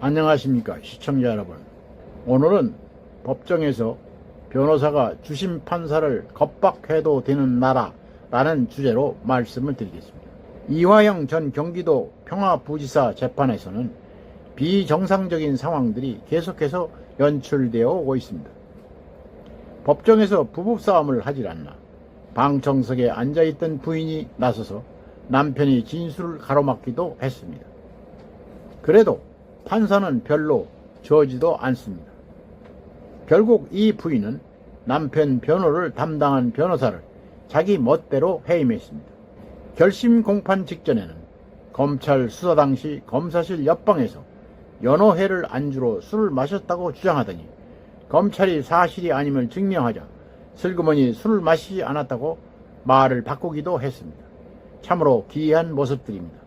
안녕하십니까 시청자 여러분. 오늘은 법정에서 변호사가 주심 판사를 겁박해도 되는 나라라는 주제로 말씀을 드리겠습니다. 이화영 전 경기도 평화부지사 재판에서는 비정상적인 상황들이 계속해서 연출되어 오고 있습니다. 법정에서 부부싸움을 하질 않나 방청석에 앉아있던 부인이 나서서 남편이 진술을 가로막기도 했습니다. 그래도 판사는 별로 저지도 않습니다. 결국 이 부인은 남편 변호를 담당한 변호사를 자기 멋대로 해임했습니다. 결심 공판 직전에는 검찰 수사 당시 검사실 옆방에서 연어 회를 안주로 술을 마셨다고 주장하더니 검찰이 사실이 아님을 증명하자 슬그머니 술을 마시지 않았다고 말을 바꾸기도 했습니다. 참으로 기이한 모습들입니다.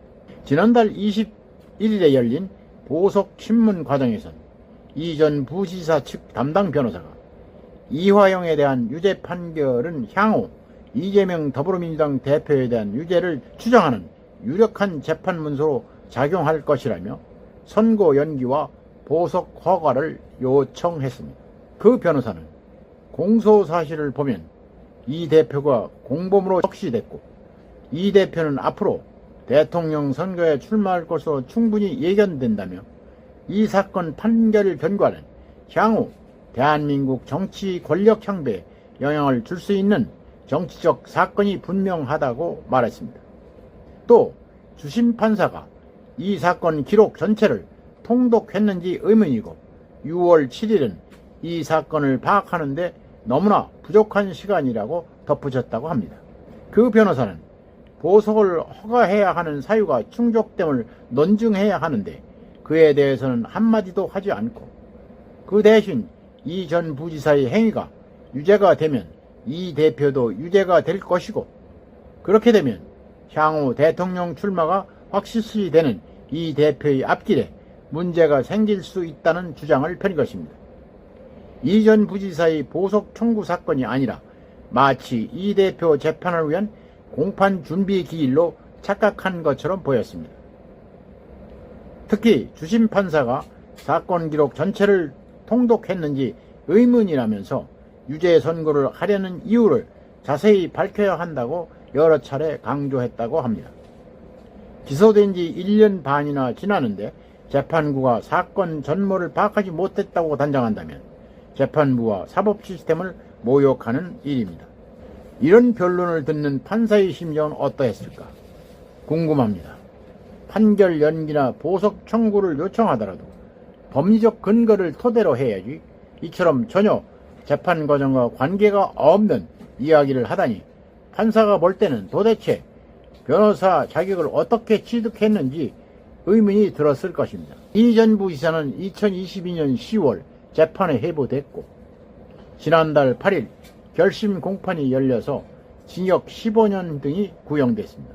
지난달 21일에 열린 보석 신문 과정에선 이 전 부지사 측 담당 변호사가 이화영에 대한 유죄 판결은 향후 이재명 더불어민주당 대표에 대한 유죄를 추정하는 유력한 재판 문서로 작용할 것이라며 선고 연기와 보석 허가를 요청했습니다. 그 변호사는 공소 사실을 보면 이 대표가 공범으로 적시됐고 이 대표는 앞으로 대통령 선거에 출마할 것으로 충분히 예견된다며 이 사건 판결 결과는 향후 대한민국 정치 권력 향배에 영향을 줄 수 있는 정치적 사건이 분명하다고 말했습니다. 또 주심 판사가 이 사건 기록 전체를 통독했는지 의문이고 6월 7일은 이 사건을 파악하는 데 너무나 부족한 시간이라고 덧붙였다고 합니다. 그 변호사는 보석을 허가해야 하는 사유가 충족됨을 논증해야 하는데 그에 대해서는 한마디도 하지 않고 그 대신 이 전 부지사의 행위가 유죄가 되면 이 대표도 유죄가 될 것이고 그렇게 되면 향후 대통령 출마가 확실시 되는 이 대표의 앞길에 문제가 생길 수 있다는 주장을 펴는 것입니다. 이 전 부지사의 보석 청구 사건이 아니라 마치 이 대표 재판을 위한 공판 준비 기일로 착각한 것처럼 보였습니다. 특히 주심 판사가 사건 기록 전체를 통독했는지 의문이라면서 유죄 선고를 하려는 이유를 자세히 밝혀야 한다고 여러 차례 강조했다고 합니다. 기소된 지 1년 반이나 지났는데 재판부가 사건 전모를 파악하지 못했다고 단정한다면 재판부와 사법 시스템을 모욕하는 일입니다. 이런 변론을 듣는 판사의 심정은 어떠했을까 궁금합니다. 판결 연기나 보석 청구를 요청하더라도 법리적 근거를 토대로 해야지 이처럼 전혀 재판 과정과 관계가 없는 이야기를 하다니 판사가 볼 때는 도대체 변호사 자격을 어떻게 취득했는지 의문이 들었을 것입니다. 이 전 부지사는 2022년 10월 재판에 회부됐고 지난달 8일 결심 공판이 열려서 징역 15년 등이 구형됐습니다.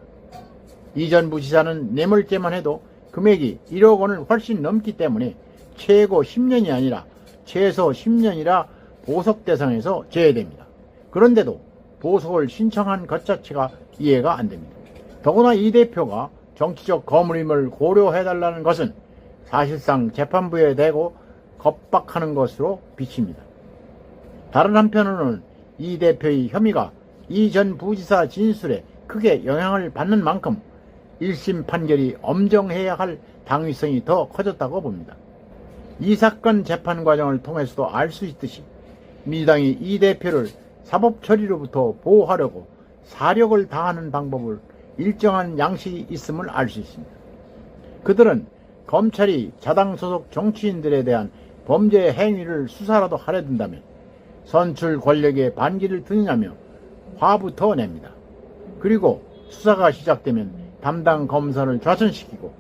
이 전 부지사는 뇌물죄만 해도 금액이 1억 원을 훨씬 넘기 때문에 최고 10년이 아니라 최소 10년이라 보석 대상에서 제외됩니다. 그런데도 보석을 신청한 것 자체가 이해가 안 됩니다. 더구나 이 대표가 정치적 거물임을 고려해달라는 것은 사실상 재판부에 대고 겁박하는 것으로 비칩니다. 다른 한편으로는 이 대표의 혐의가 이 전 부지사 진술에 크게 영향을 받는 만큼 1심 판결이 엄정해야 할 당위성이 더 커졌다고 봅니다. 이 사건 재판 과정을 통해서도 알 수 있듯이 민주당이 이 대표를 사법 처리로부터 보호하려고 사력을 다하는 방법을 일정한 양식이 있음을 알 수 있습니다. 그들은 검찰이 자당 소속 정치인들에 대한 범죄 행위를 수사라도 하려 든다면 선출 권력에 반기를 드느냐며 화부터 냅니다. 그리고 수사가 시작되면 담당 검사를 좌천시키고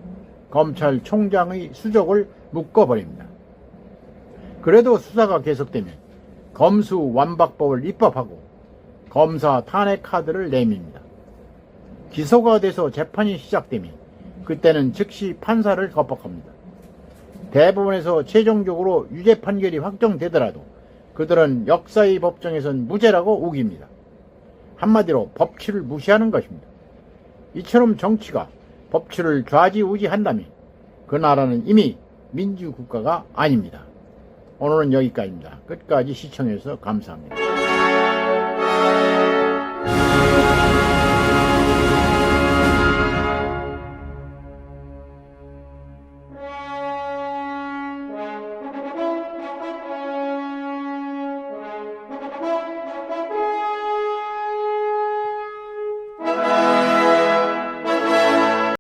검찰총장의 수족을 묶어버립니다. 그래도 수사가 계속되면 검수완박법을 입법하고 검사 탄핵 카드를 내밉니다. 기소가 돼서 재판이 시작되면 그때는 즉시 판사를 겁박합니다. 대법원에서 최종적으로 유죄 판결이 확정되더라도 그들은 역사의 법정에선 무죄라고 우깁니다. 한마디로 법치를 무시하는 것입니다. 이처럼 정치가 법치를 좌지우지한다면 그 나라는 이미 민주국가가 아닙니다. 오늘은 여기까지입니다. 끝까지 시청해주셔서 감사합니다.